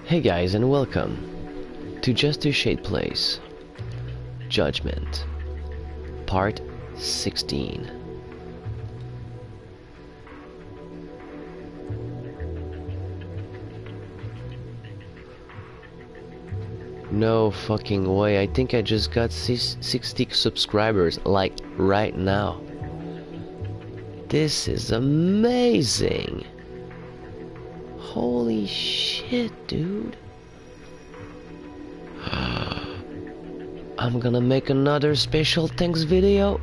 Hey guys, and welcome to Justice Shade Place Judgment Part 16. No fucking way, I think I just got 60 subscribers, like right now. This is amazing. Holy shit, dude. I'm gonna make another special thanks video.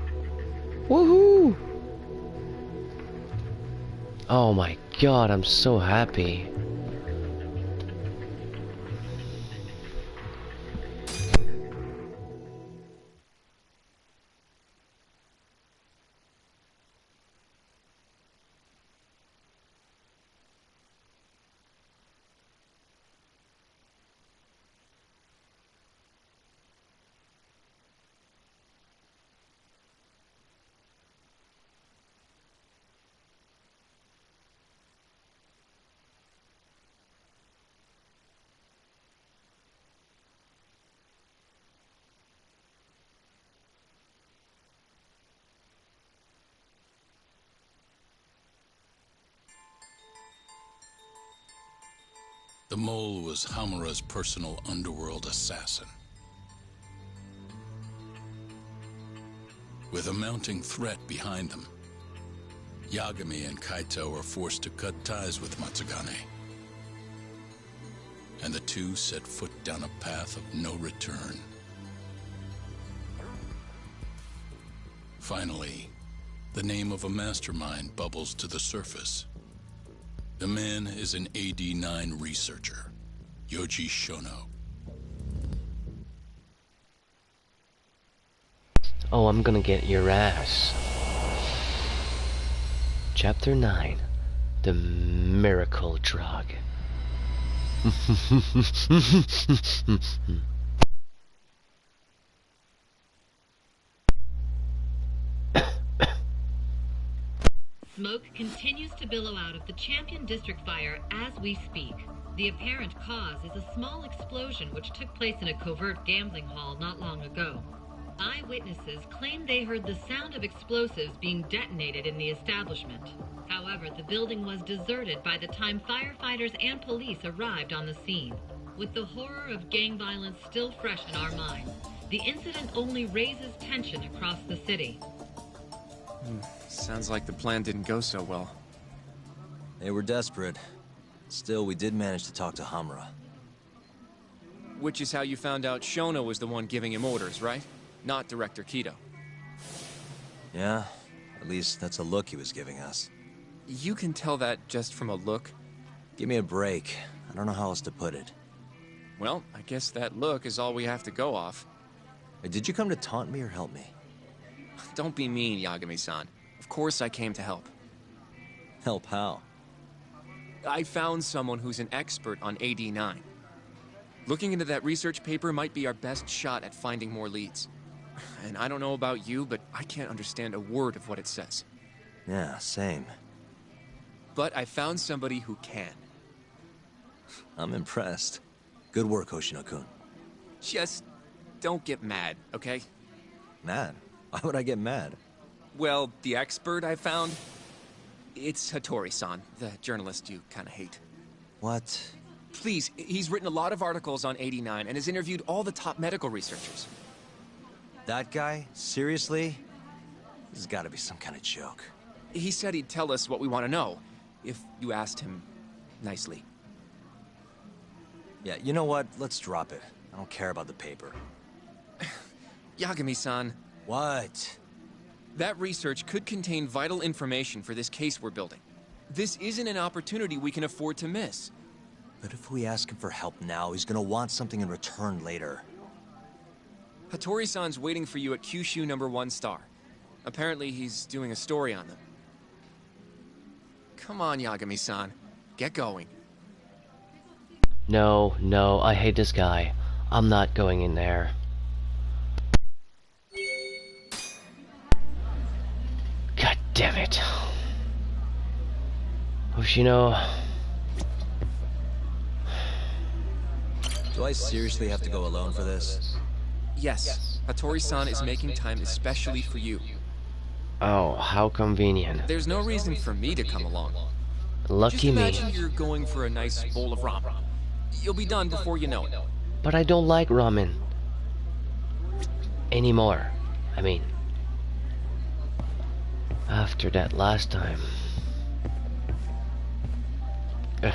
Woohoo! Oh my god, I'm so happy. The mole was Hamura's personal underworld assassin. With a mounting threat behind them, Yagami and Kaito were forced to cut ties with Matsugane. And the two set foot down a path of no return. Finally, the name of a mastermind bubbles to the surface. The man is an AD-9 researcher, Yoji Shono. Oh, I'm gonna get your ass. Chapter 9. The Miracle Drug. Smoke continues to billow out of the Champion District fire as we speak. The apparent cause is a small explosion which took place in a covert gambling hall not long ago. Eyewitnesses claim they heard the sound of explosives being detonated in the establishment. However, the building was deserted by the time firefighters and police arrived on the scene. With the horror of gang violence still fresh in our minds, the incident only raises tension across the city. Sounds like the plan didn't go so well. They were desperate. Still, we did manage to talk to Hamura. Which is how you found out Shono was the one giving him orders, right? Not Director Kido. Yeah, at least that's a look he was giving us. You can tell that just from a look? Give me a break. I don't know how else to put it. Well, I guess that look is all we have to go off. Hey, did you come to taunt me or help me? Don't be mean, Yagami-san. Of course I came to help. Help how? I found someone who's an expert on AD-9. Looking into that research paper might be our best shot at finding more leads. And I don't know about you, but I can't understand a word of what it says. Yeah, same. But I found somebody who can. I'm impressed. Good work, Hoshino-kun. Just don't get mad, okay? Mad? Why would I get mad? Well, the expert I found, it's Hattori-san, the journalist you kind of hate. What? Please, he's written a lot of articles on AD-9 and has interviewed all the top medical researchers. That guy? Seriously? This has got to be some kind of joke. He said he'd tell us what we want to know, if you asked him nicely. Yeah, you know what? Let's drop it. I don't care about the paper. Yagami-san. What? That research could contain vital information for this case we're building. This isn't an opportunity we can afford to miss. But if we ask him for help now, he's gonna want something in return later. Hattori-san's waiting for you at Kyushu number 1 star. Apparently he's doing a story on them. Come on, Yagami-san. Get going. No, I hate this guy. I'm not going in there. God damn it. Hoshino. Do I seriously have to go alone for this? Yes, Hattori-san is making time especially for you. Oh, how convenient. There's no reason for me to come along. Just Lucky me. imagine you're going for a nice bowl of ramen. You'll be done before you know it. But I don't like ramen. Anymore. I mean. After that last time. Ugh.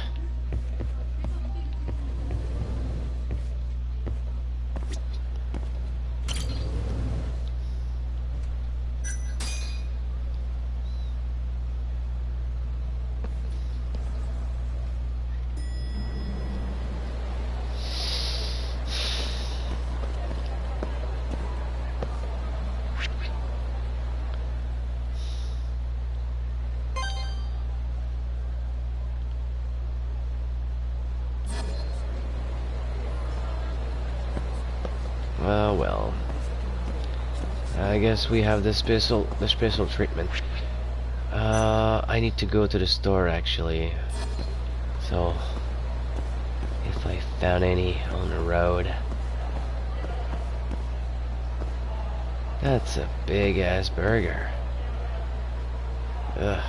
Well, I guess we have the special treatment. I need to go to the store actually. So, if I found any on the road. That's a big ass burger. Ugh.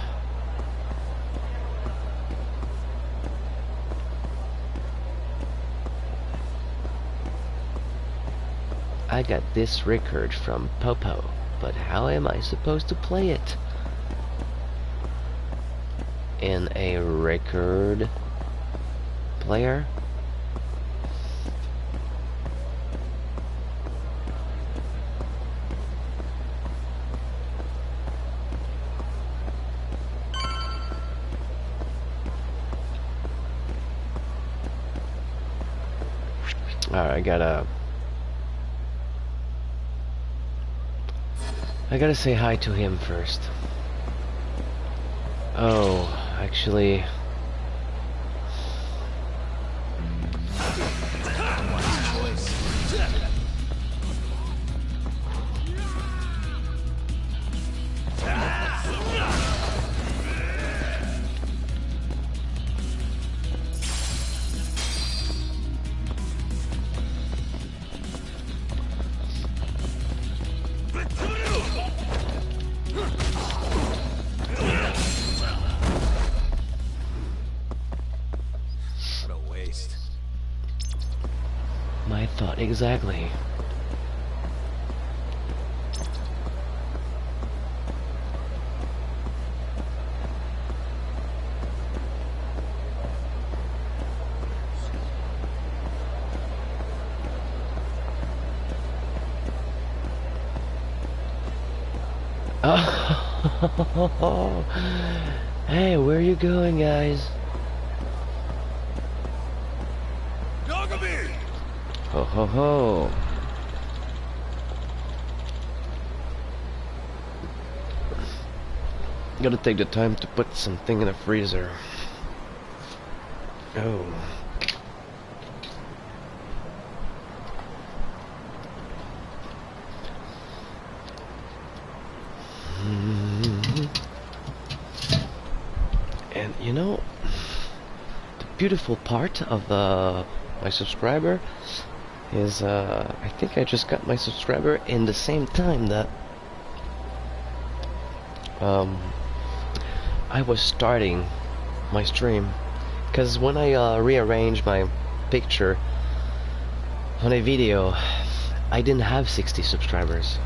I got this record from Popo, but how am I supposed to play it? In a record player? Alright, I gotta say hi to him first. Oh, actually... my thought exactly. Oh, hey, where are you going, guys? Ho ho ho. Gotta take the time to put something in the freezer. Oh. And you know, the beautiful part of my subscriber is I think I just got my subscriber in the same time that I was starting my stream, because when I rearranged my picture on a video, I didn't have 60 subscribers.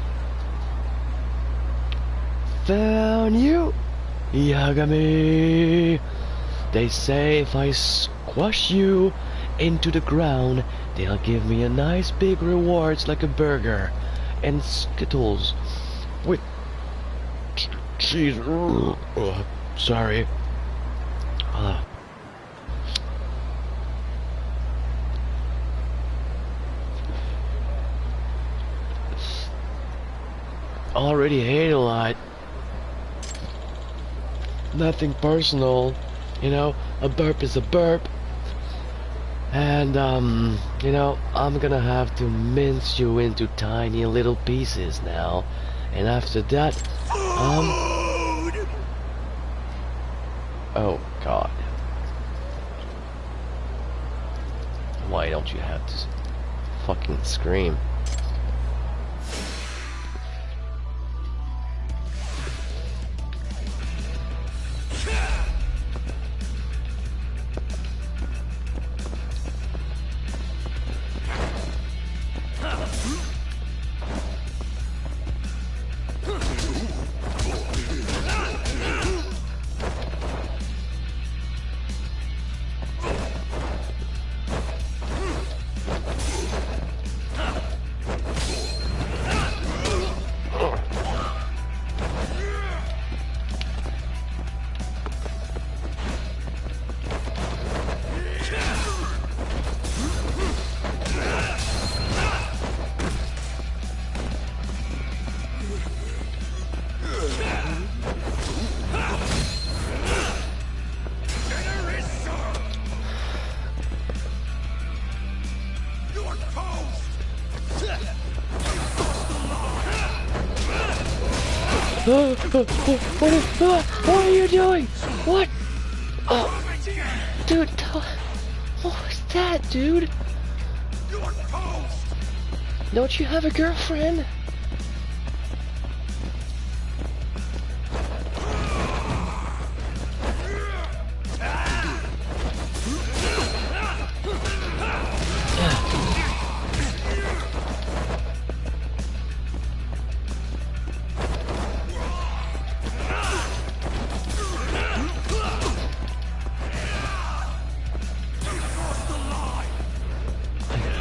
Found you, Yagami. They say if I squash you into the ground, they'll give me a nice big rewards like a burger and Skittles with cheese. Sorry. Already hate a lot. Nothing personal, you know. A burp is a burp. And, you know, I'm gonna have to mince you into tiny little pieces now. And after that, oh, God. Why don't you have to fucking scream? What are you doing? What? Oh, dude, what was that, dude? Don't you have a girlfriend?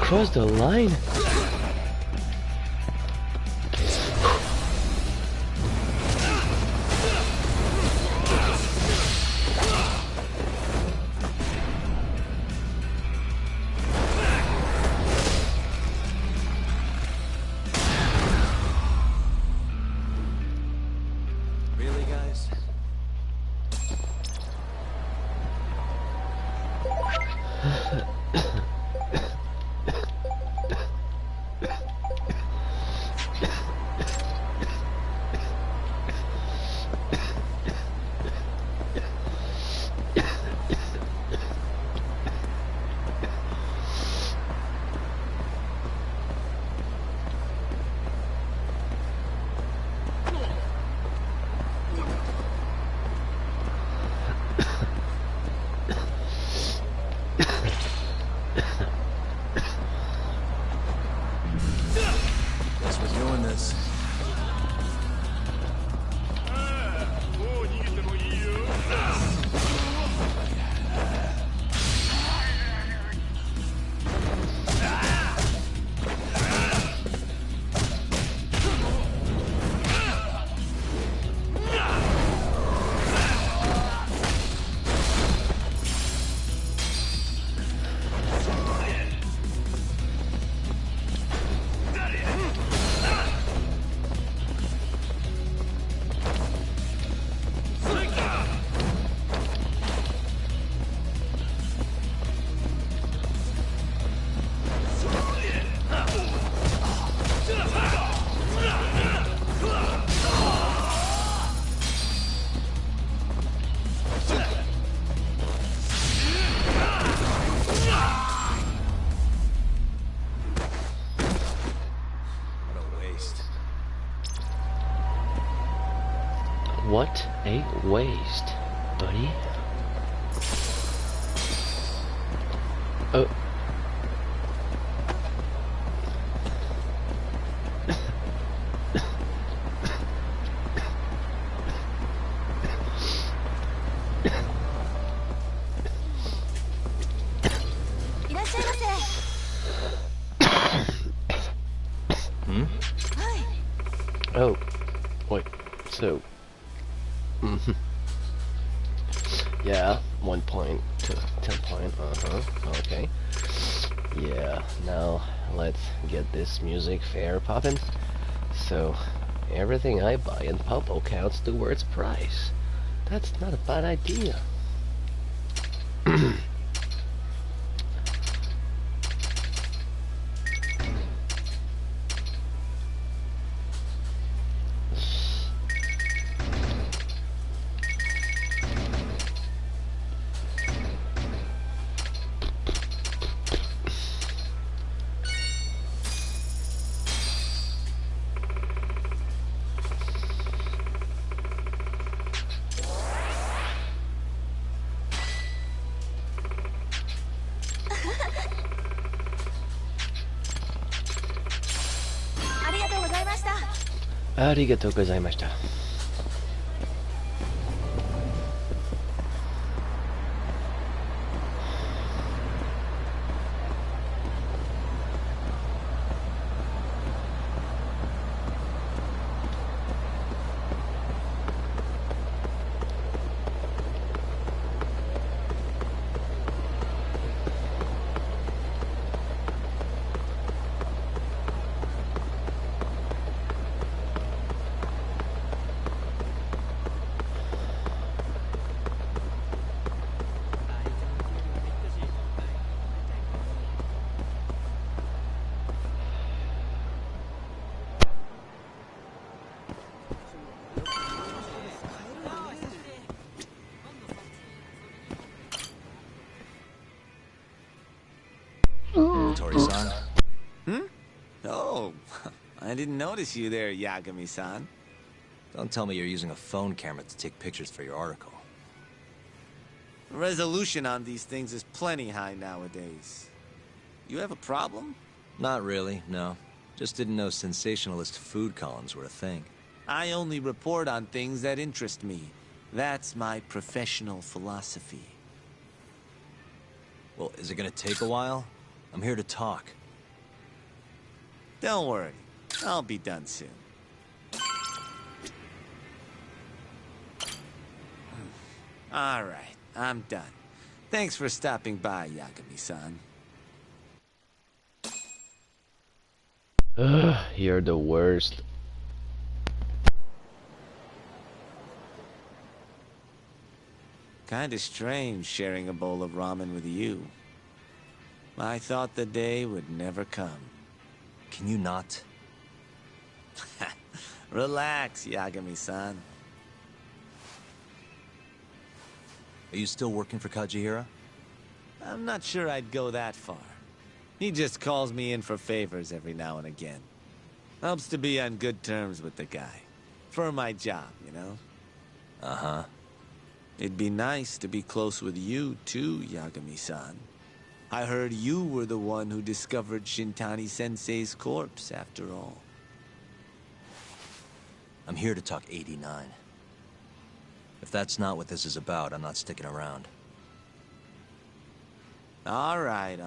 Cross the line? Really, guys? Guess we're doing this. What a waste, buddy. Oh. Oh, wait, so, yeah, 1 point to 10 point, okay. Yeah, now let's get this music fair poppin'. So, everything I buy in Popo counts towards price. That's not a bad idea. ありがとうございました。Tori-san? Oh, I didn't notice you there, Yagami-san. Don't tell me you're using a phone camera to take pictures for your article. Resolution on these things is plenty high nowadays. You have a problem? Not really, no. Just didn't know sensationalist food columns were a thing. I only report on things that interest me. That's my professional philosophy. Well, is it gonna take a while? I'm here to talk. Don't worry. I'll be done soon. All right, I'm done. Thanks for stopping by, Yagami-san. You're the worst. Kinda strange sharing a bowl of ramen with you. I thought the day would never come. Can you not? Relax, Yagami-san. Are you still working for Kajihira? I'm not sure I'd go that far. He just calls me in for favors every now and again. Helps to be on good terms with the guy. For my job, you know? Uh-huh. It'd be nice to be close with you, too, Yagami-san. I heard you were the one who discovered Shintani-sensei's corpse, after all. I'm here to talk 89. If that's not what this is about, I'm not sticking around. All right.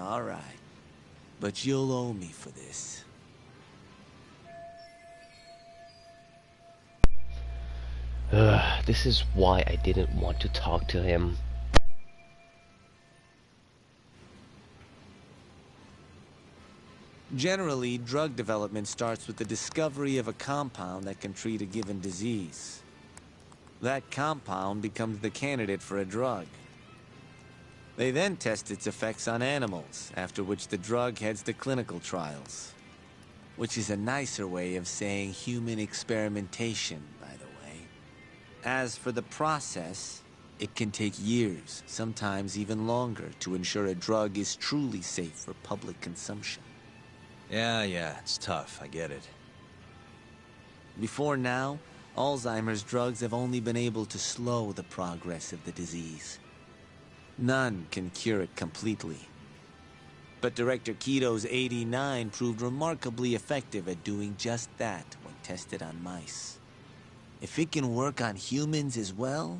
But you'll owe me for this. This is why I didn't want to talk to him. Generally, drug development starts with the discovery of a compound that can treat a given disease. That compound becomes the candidate for a drug. They then test its effects on animals, after which the drug heads to clinical trials. Which is a nicer way of saying human experimentation, by the way. As for the process, it can take years, sometimes even longer, to ensure a drug is truly safe for public consumption. Yeah, it's tough, I get it. Before now, Alzheimer's drugs have only been able to slow the progress of the disease. None can cure it completely. But Director Kito's 89 proved remarkably effective at doing just that when tested on mice. If it can work on humans as well,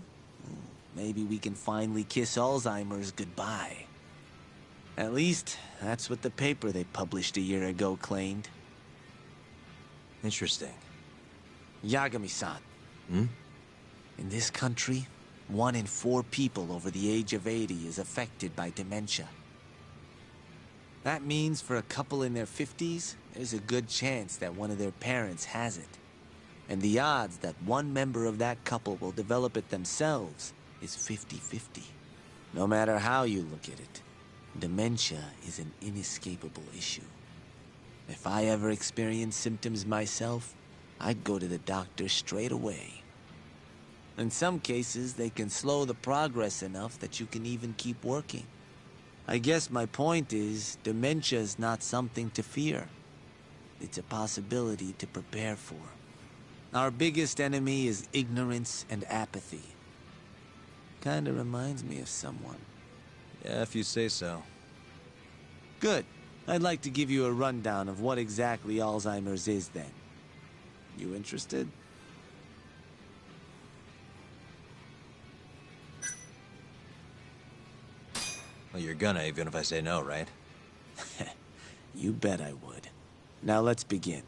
maybe we can finally kiss Alzheimer's goodbye. At least, that's what the paper they published a year ago claimed. Interesting. Yagami-san. In this country, 1 in 4 people over the age of 80 is affected by dementia. That means for a couple in their 50s, there's a good chance that one of their parents has it. And the odds that one member of that couple will develop it themselves is 50-50. No matter how you look at it, dementia is an inescapable issue. If I ever experience symptoms myself, I'd go to the doctor straight away. In some cases, they can slow the progress enough that you can even keep working. I guess my point is, dementia is not something to fear. It's a possibility to prepare for. Our biggest enemy is ignorance and apathy. Kinda reminds me of someone. Yeah, if you say so. Good. I'd like to give you a rundown of what exactly Alzheimer's is then. You interested? Well, you're gonna, even if I say no, right? You bet I would. Now let's begin.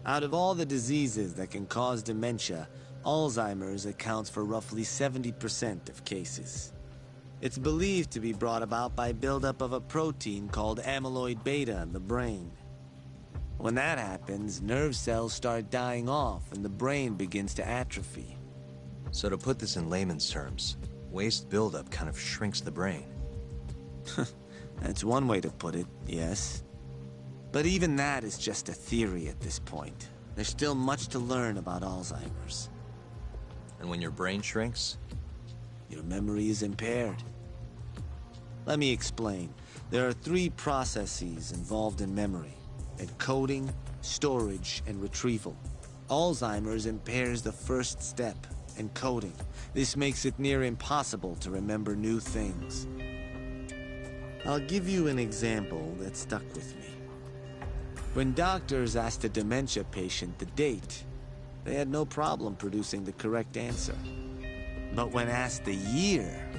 Out of all the diseases that can cause dementia, Alzheimer's accounts for roughly 70% of cases. It's believed to be brought about by buildup of a protein called amyloid beta in the brain. When that happens, nerve cells start dying off and the brain begins to atrophy. So to put this in layman's terms, waste buildup kind of shrinks the brain. That's one way to put it, yes. But even that is just a theory at this point. There's still much to learn about Alzheimer's. And when your brain shrinks? Your memory is impaired. Let me explain. There are 3 processes involved in memory: encoding, storage, and retrieval. Alzheimer's impairs the first step, encoding. This makes it near impossible to remember new things. I'll give you an example that stuck with me. When doctors asked a dementia patient the date, they had no problem producing the correct answer. But when asked the year,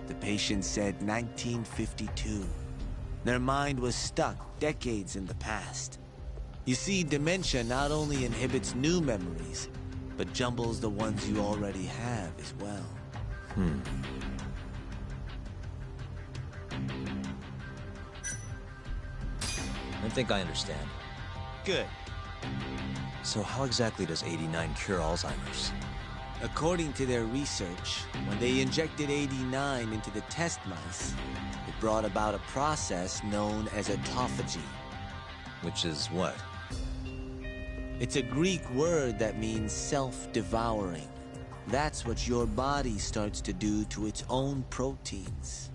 the patient said 1952. Their mind was stuck decades in the past. You see, dementia not only inhibits new memories, but jumbles the ones you already have as well. I think I understand. Good. So how exactly does 89 cure Alzheimer's? According to their research, when they injected 89 into the test mice, it brought about a process known as autophagy. Which is what? It's a Greek word that means self-devouring. That's what your body starts to do to its own proteins.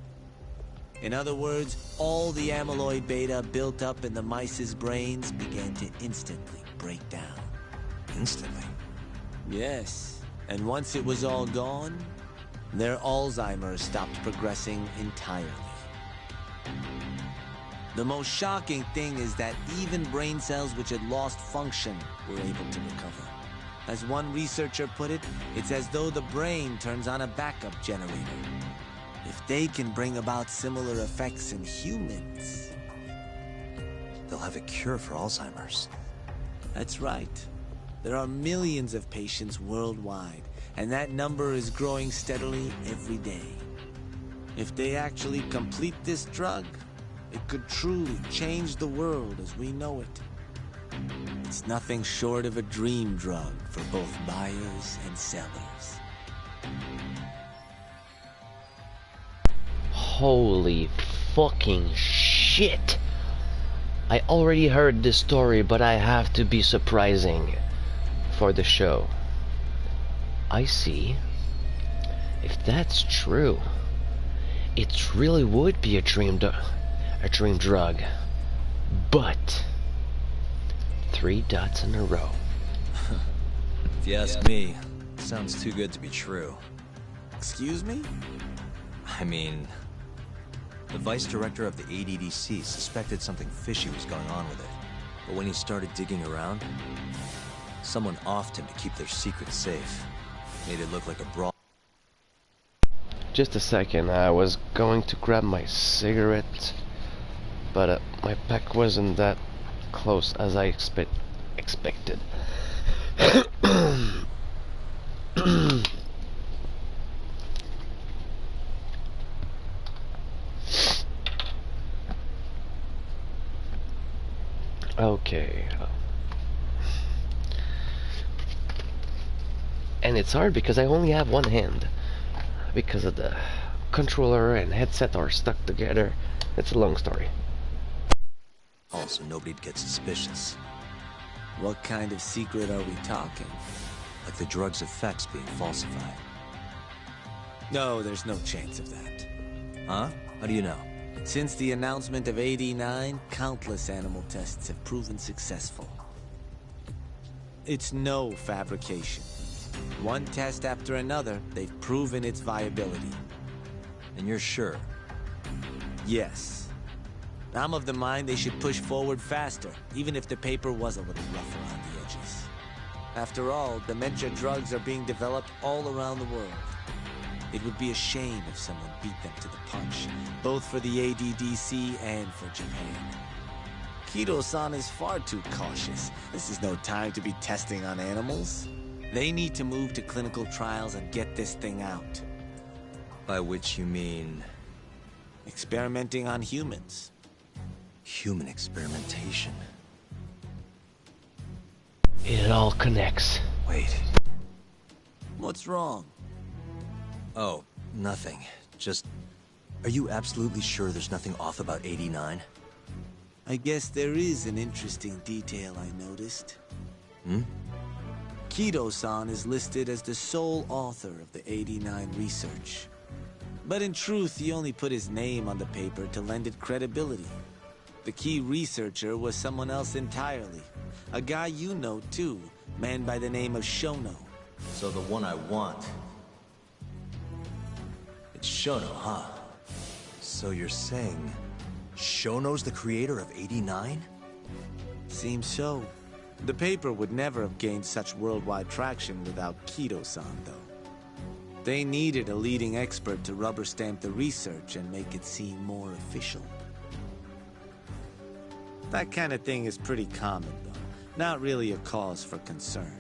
In other words, all the amyloid beta built up in the mice's brains began to instantly break down. Instantly? Yes, and once it was all gone, their Alzheimer's stopped progressing entirely. The most shocking thing is that even brain cells which had lost function were able to recover. As one researcher put it, it's as though the brain turns on a backup generator. If they can bring about similar effects in humans... They'll have a cure for Alzheimer's. That's right. There are millions of patients worldwide, and that number is growing steadily every day. If they actually complete this drug, it could truly change the world as we know it. It's nothing short of a dream drug for both buyers and sellers. Holy fucking shit! I already heard this story, but I have to be surprising for the show. I see. If that's true, it really would be a dream drug. But 3 dots in a row. If you ask me, sounds too good to be true. Excuse me? I mean, the vice director of the ADDC suspected something fishy was going on with it. But when he started digging around, someone offed him to keep their secret safe. Made it look like a brawl. Just a second, I was going to grab my cigarette, but my pack wasn't that close as I expected. Okay. And it's hard because I only have one hand. Because of the controller and headset are stuck together. It's a long story. Also, nobody'd get suspicious. What kind of secret are we talking? Like the drug's effects being falsified. No, there's no chance of that. Huh? How do you know? Since the announcement of 89, countless animal tests have proven successful. It's no fabrication. One test after another, they've proven its viability. And you're sure? Yes. I'm of the mind they should push forward faster, even if the paper was a little rough around the edges. After all, dementia drugs are being developed all around the world. It would be a shame if someone beat them to the punch, both for the ADDC and for Japan. Kido-san is far too cautious. This is no time to be testing on animals. They need to move to clinical trials and get this thing out. By which you mean... Experimenting on humans. human experimentation. It all connects. Wait. What's wrong? Oh, nothing. Just... Are you absolutely sure there's nothing off about 89? I guess there is an interesting detail I noticed. Kido-san is listed as the sole author of the 89 research. But in truth, he only put his name on the paper to lend it credibility. The key researcher was someone else entirely. A guy you know, too. Man by the name of Shono. So the one I want... It's Shono, huh? So you're saying... Shono's the creator of 89? Seems so. The paper would never have gained such worldwide traction without Kido-san, though. They needed a leading expert to rubber stamp the research and make it seem more official. That kind of thing is pretty common, though. Not really a cause for concern.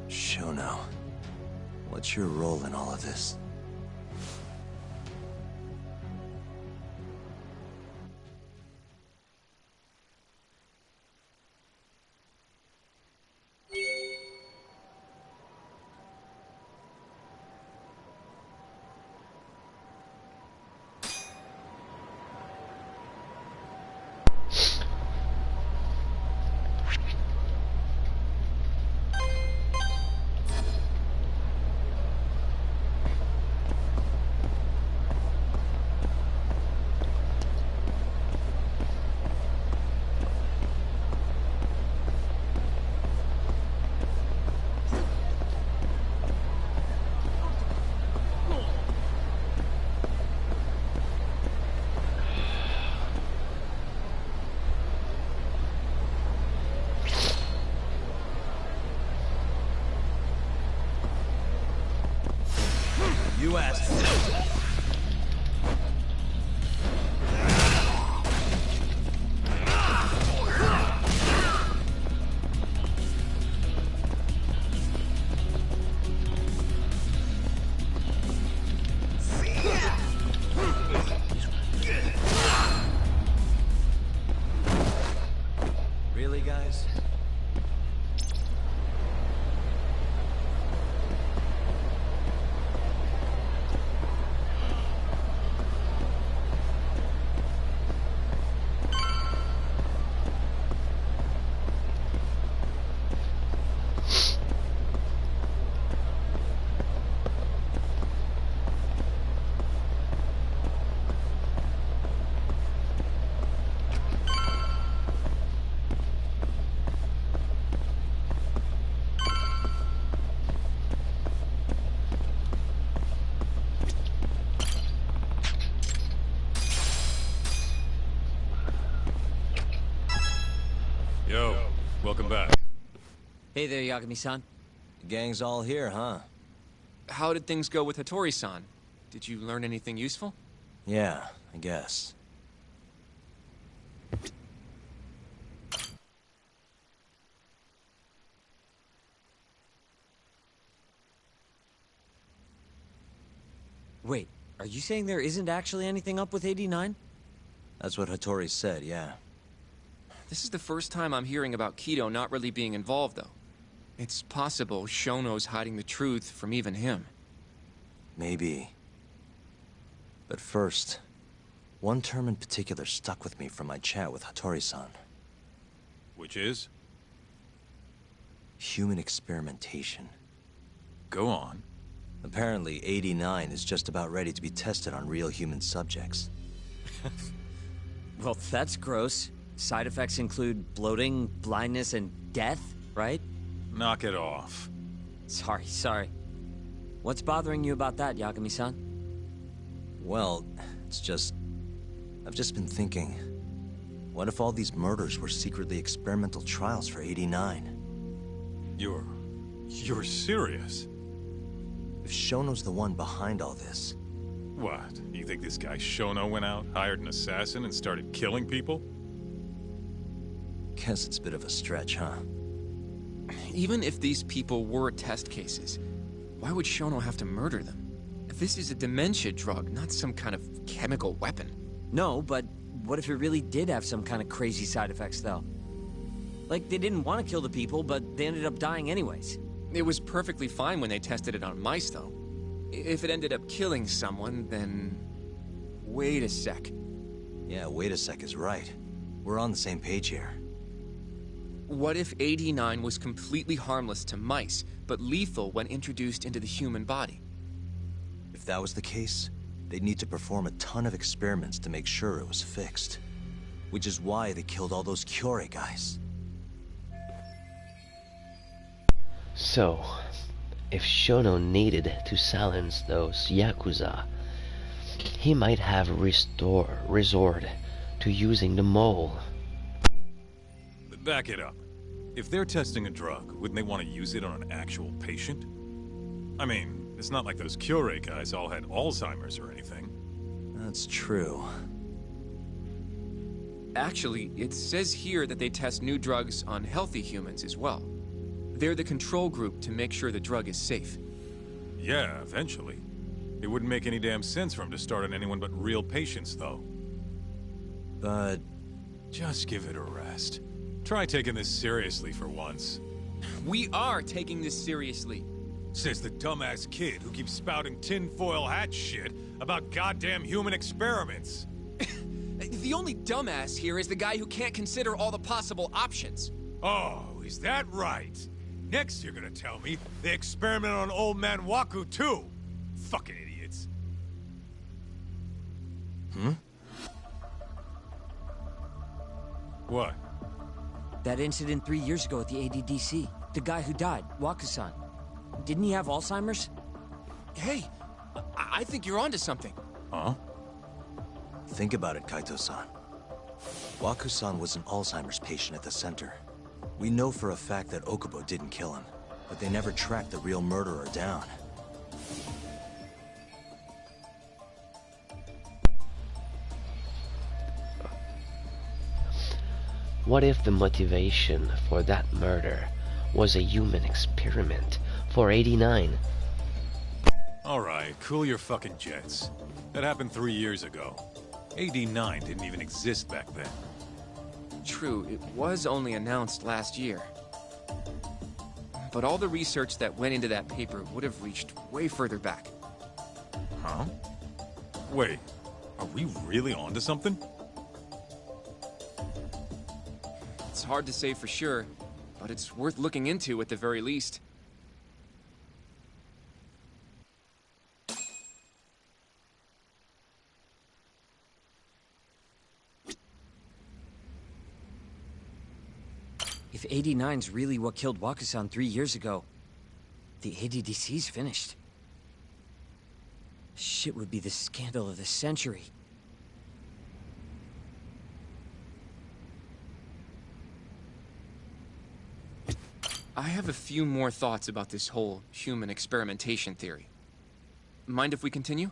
Shono, what's your role in all of this? You asked for it. Really, guys? Yo, welcome back. Hey there, Yagami-san. The gang's all here, huh? How did things go with Hattori-san? Did you learn anything useful? Yeah, I guess. Wait, are you saying there isn't actually anything up with 89? That's what Hattori said, yeah. This is the first time I'm hearing about Kido not really being involved, though. It's possible Shono's hiding the truth from even him. Maybe. But first, one term in particular stuck with me from my chat with Hattori-san. Which is? Human experimentation. Go on. Apparently, 89 is just about ready to be tested on real human subjects. Well, that's gross. Side effects include bloating, blindness, and death, right? Knock it off. Sorry. What's bothering you about that, Yagami-san? Well, it's just... I've just been thinking... What if all these murders were secretly experimental trials for 89? You're serious? If Shono's the one behind all this... What? You think this guy Shono went out, hired an assassin, and started killing people? Guess it's a bit of a stretch, huh? Even if these people were test cases, why would Shono have to murder them? This is a dementia drug, not some kind of chemical weapon. No, but what if it really did have some kind of crazy side effects, though? Like, they didn't want to kill the people, but they ended up dying anyways. It was perfectly fine when they tested it on mice, though. If it ended up killing someone, then... Wait a sec. Yeah, wait a sec is right. We're on the same page here. What if 89 was completely harmless to mice, but lethal when introduced into the human body? If that was the case, they'd need to perform a ton of experiments to make sure it was fixed. Which is why they killed all those Kyorei guys. So, if Shono needed to silence those Yakuza, he might have resorted to using the mole. Back it up. If they're testing a drug, wouldn't they want to use it on an actual patient? I mean, it's not like those Kyorei guys all had Alzheimer's or anything. That's true. Actually, it says here that they test new drugs on healthy humans as well. They're the control group to make sure the drug is safe. Yeah, eventually. It wouldn't make any damn sense for him to start on anyone but real patients, though. But... just give it a rest. Try taking this seriously for once. We are taking this seriously. Says the dumbass kid who keeps spouting tinfoil hat shit about goddamn human experiments. The only dumbass here is the guy who can't consider all the possible options. Oh, is that right? Next you're gonna tell me they experiment on old man Waku too. Fucking idiots. What? That incident 3 years ago at the ADDC. The guy who died, Waku-san. Didn't he have Alzheimer's? Hey, I think you're onto something. Huh? think about it, Kaito-san. Waku-san was an Alzheimer's patient at the center. We know for a fact that Okubo didn't kill him, but they never tracked the real murderer down. What if the motivation for that murder was a human experiment for 89? Alright, cool your fucking jets. That happened 3 years ago. 89 didn't even exist back then. True, it was only announced last year. But all the research that went into that paper would have reached way further back. Huh? Wait, are we really onto something? It's hard to say for sure, but it's worth looking into at the very least. If 89's really what killed Waku-san 3 years ago, the ADDC's finished. Shit would be the scandal of the century. I have a few more thoughts about this whole human experimentation theory. Mind if we continue?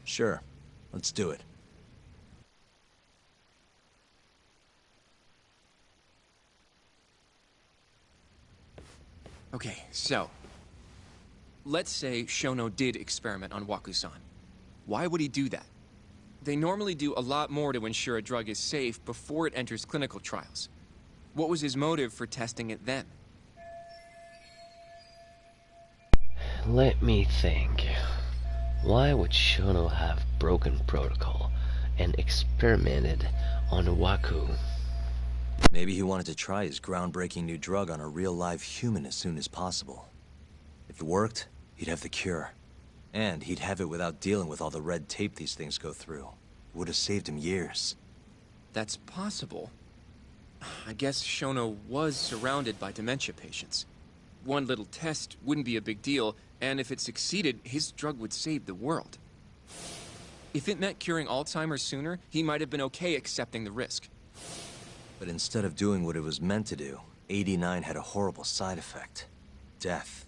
Sure. Let's do it. Okay, so... let's say Shono did experiment on Waku-san. Why would he do that? They normally do a lot more to ensure a drug is safe before it enters clinical trials. What was his motive for testing it then? Let me think. Why would Shono have broken protocol and experimented on Waku? Maybe he wanted to try his groundbreaking new drug on a real live human as soon as possible. If it worked, he'd have the cure. And he'd have it without dealing with all the red tape these things go through. Would have saved him years. That's possible. I guess Shono was surrounded by dementia patients. One little test wouldn't be a big deal, and if it succeeded, his drug would save the world. If it meant curing Alzheimer's sooner, he might have been okay accepting the risk. But instead of doing what it was meant to do, 89 had a horrible side effect. Death.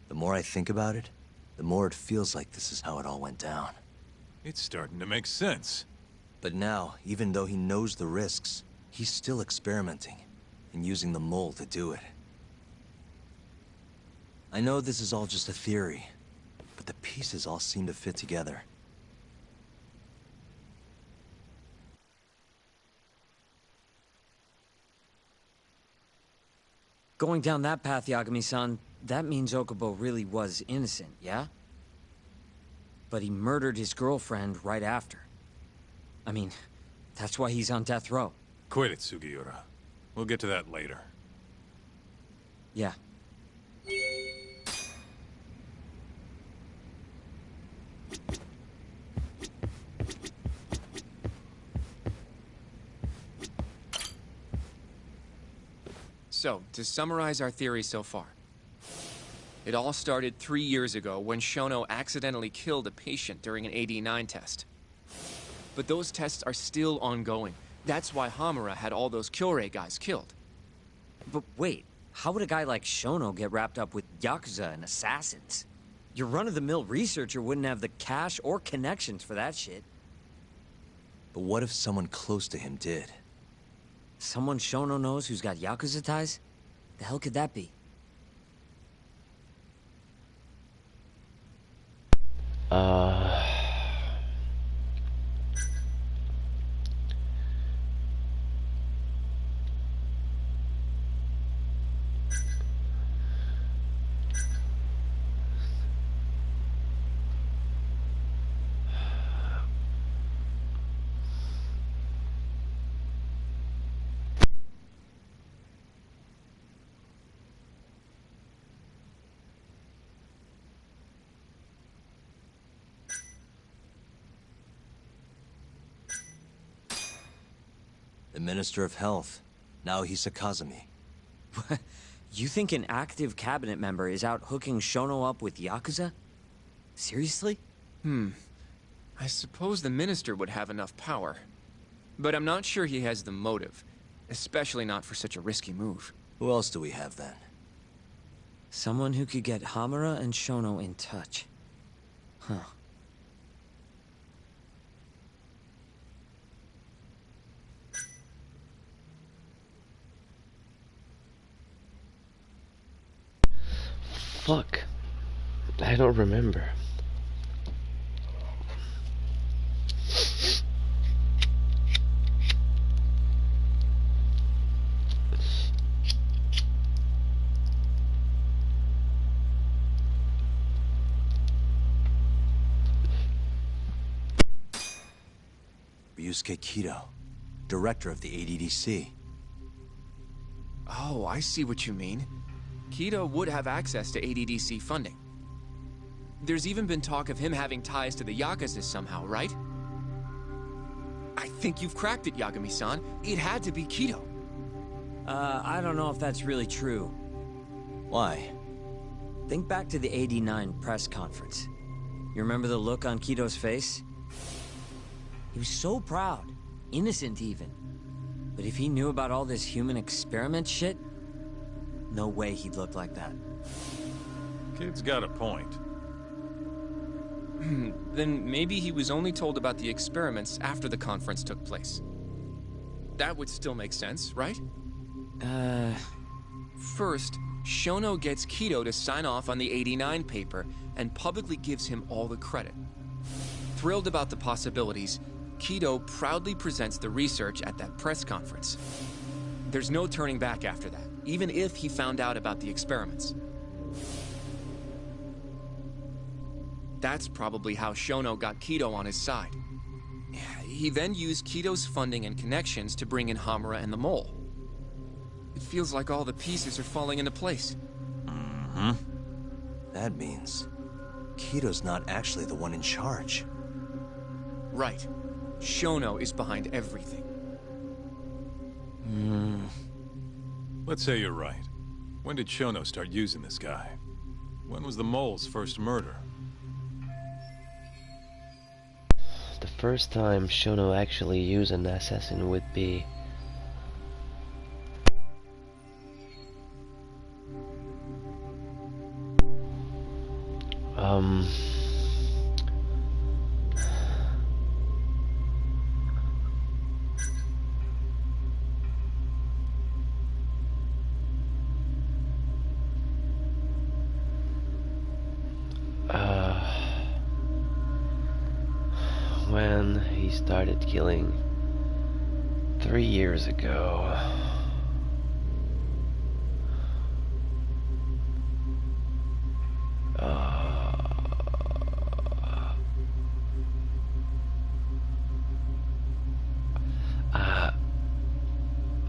The more I think about it, the more it feels like this is how it all went down. It's starting to make sense. But now, even though he knows the risks, he's still experimenting and using the mole to do it. I know this is all just a theory, but the pieces all seem to fit together. Going down that path, Yagami-san, that means Okubo really was innocent, yeah? But he murdered his girlfriend right after. I mean, that's why he's on death row. Quit it, Sugiura. We'll get to that later. Yeah. So, to summarize our theory so far. It all started 3 years ago when Shono accidentally killed a patient during an AD9 test. But those tests are still ongoing. That's why Hamura had all those Kyorei guys killed. But wait, how would a guy like Shono get wrapped up with Yakuza and assassins? Your run-of-the-mill researcher wouldn't have the cash or connections for that shit. But what if someone close to him did? Someone Shono knows who's got Yakuza ties? The hell could that be? The Minister of Health. Now he's Kazumi. You think an active cabinet member is out hooking Shono up with Yakuza? Seriously? I suppose the minister would have enough power. But I'm not sure he has the motive. Especially not for such a risky move. Who else do we have then? Someone who could get Hamura and Shono in touch. Huh. Fuck. I don't remember. Ryusuke Kido, director of the ADDC. Oh, I see what you mean. Kido would have access to ADDC funding. There's even been talk of him having ties to the Yakuza somehow, right? I think you've cracked it, Yagami-san. It had to be Kido. I don't know if that's really true. Why? Think back to the '89 press conference. You remember the look on Kido's face? He was so proud, innocent even. But if he knew about all this human experiment shit, no way he'd look like that. Kid's got a point. Then maybe he was only told about the experiments after the conference took place. That would still make sense, right? First, Shono gets Kido to sign off on the '89 paper and publicly gives him all the credit. Thrilled about the possibilities, Kido proudly presents the research at that press conference. There's no turning back after that, even if he found out about the experiments. That's probably how Shono got Kido on his side. He then used Kido's funding and connections to bring in Hamura and the Mole. It feels like all the pieces are falling into place. Mm-hmm. That means Kido's not actually the one in charge. Right. Shono is behind everything. Let's say you're right. When did Shono start using this guy? When was the mole's first murder? The first time Shono actually used an assassin would be... when he started killing 3 years ago.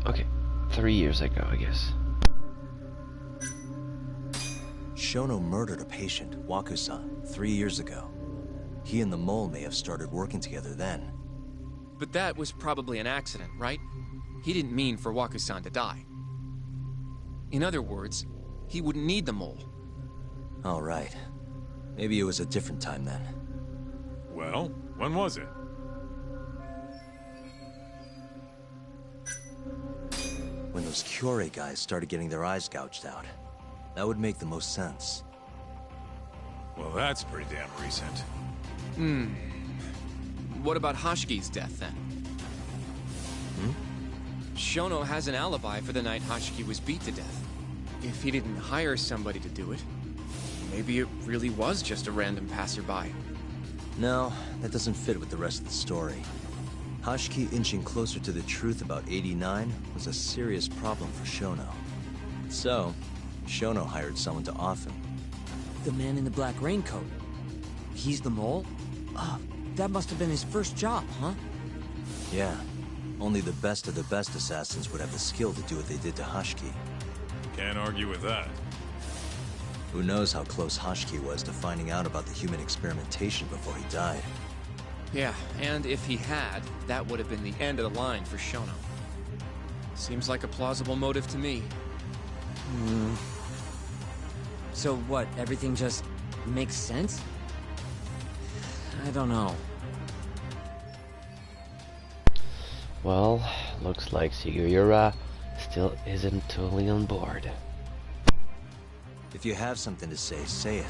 Okay, 3 years ago, I guess. Shono murdered a patient, Waku-san, 3 years ago. He and the mole may have started working together then. But that was probably an accident, right? He didn't mean for Waku-san to die. In other words, he wouldn't need the mole. All right. Maybe it was a different time then. Well, when was it? When those Cure guys started getting their eyes gouged out. That would make the most sense. Well, that's pretty damn recent. What about Hashki's death, then? Shono has an alibi for the night Hashki was beat to death. If he didn't hire somebody to do it, maybe it really was just a random passerby. No, that doesn't fit with the rest of the story. Hashki inching closer to the truth about 89 was a serious problem for Shono. So, Shono hired someone to off him. The man in the black raincoat. He's the mole? That must have been his first job, huh? Yeah. Only the best of the best assassins would have the skill to do what they did to Hashki. Can't argue with that. Who knows how close Hashki was to finding out about the human experimentation before he died. Yeah, and if he had, that would have been the end of the line for Shono. Seems like a plausible motive to me. So what, everything just makes sense? I don't know. Well, looks like Sugiura still isn't totally on board. If you have something to say it.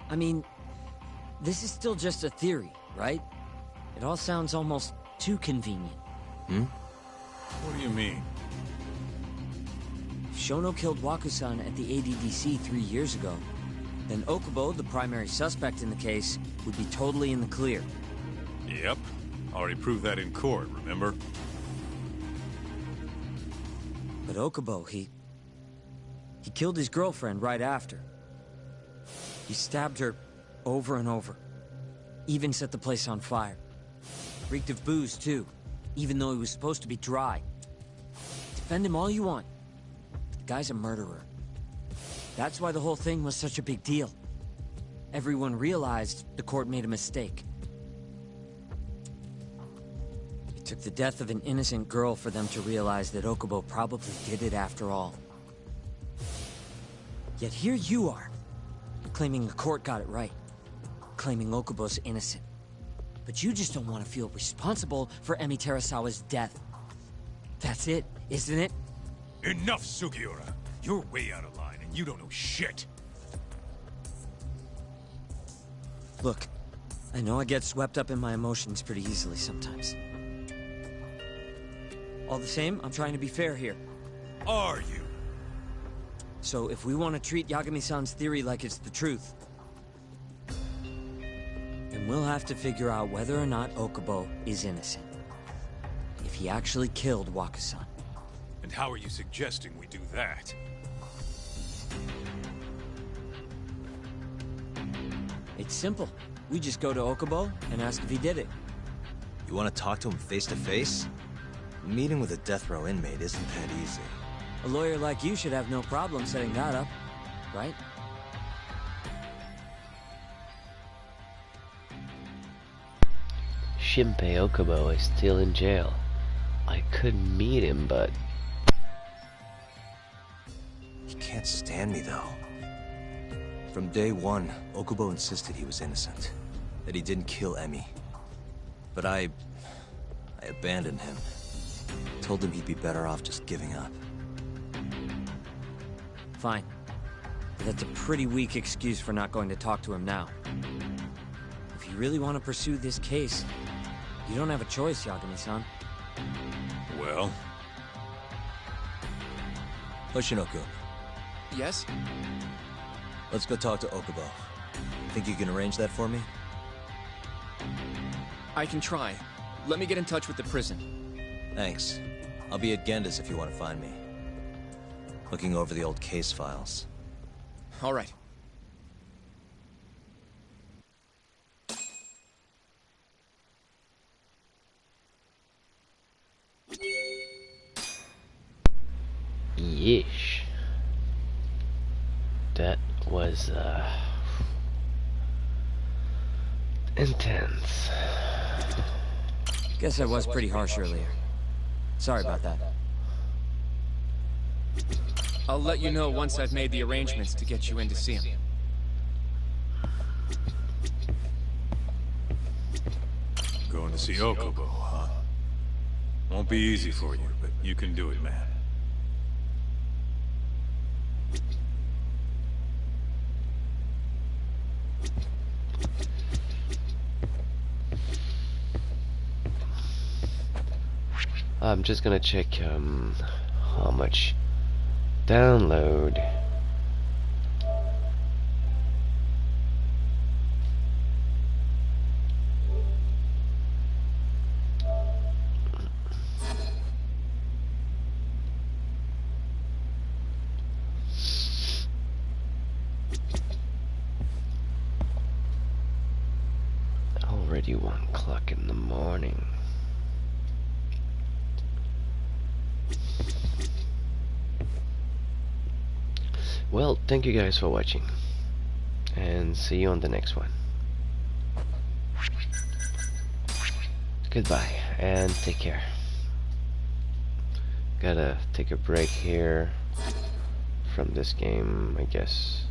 I mean, this is still just a theory, right? It all sounds almost too convenient. What do you mean? If Shono killed Waku-san at the ADDC 3 years ago, then Okubo, the primary suspect in the case, would be totally in the clear. Yep. Already proved that in court, remember? But Okubo, he killed his girlfriend right after. He stabbed her over and over. Even set the place on fire. Reeked of booze, too, even though he was supposed to be dry. Defend him all you want. The guy's a murderer. That's why the whole thing was such a big deal. Everyone realized the court made a mistake. It took the death of an innocent girl for them to realize that Okubo probably did it after all. Yet here you are, claiming the court got it right. Claiming Okubo's innocent. But you just don't want to feel responsible for Emi Terasawa's death. That's it, isn't it? Enough, Sugiura! You're way out of line, and you don't know shit! Look, I know I get swept up in my emotions pretty easily sometimes. All the same, I'm trying to be fair here. Are you? So if we want to treat Yagami-san's theory like it's the truth, then we'll have to figure out whether or not Okubo is innocent. If he actually killed Waku-san. And how are you suggesting we do that? It's simple. We just go to Okubo and ask if he did it. You want to talk to him face to face? Meeting with a death row inmate isn't that easy. A lawyer like you should have no problem setting that up, right? Shinpei Okubo is still in jail. I could meet him, but... He can't stand me, though. From day one, Okubo insisted he was innocent, that he didn't kill Emi. But I abandoned him. Told him he'd be better off just giving up. Fine. But that's a pretty weak excuse for not going to talk to him now. If you really want to pursue this case, you don't have a choice, Yagami-san. Well? Hoshinoku, Yes? let's go talk to Okubo. Think you can arrange that for me? I can try. Let me get in touch with the prison. Thanks. I'll be at Genda's if you want to find me. Looking over the old case files. All right. Yeesh. That was, intense. Guess I was pretty harsh earlier. Sorry about that. I'll let you know once I've made the arrangements to get you in to see him. Going to see Okubo, huh? Won't be easy for you, but you can do it, man. I'm just gonna check how much download. Already 1 o'clock in the morning. Well, thank you guys for watching, and see you on the next one. Goodbye, and take care. Gotta take a break here from this game, I guess.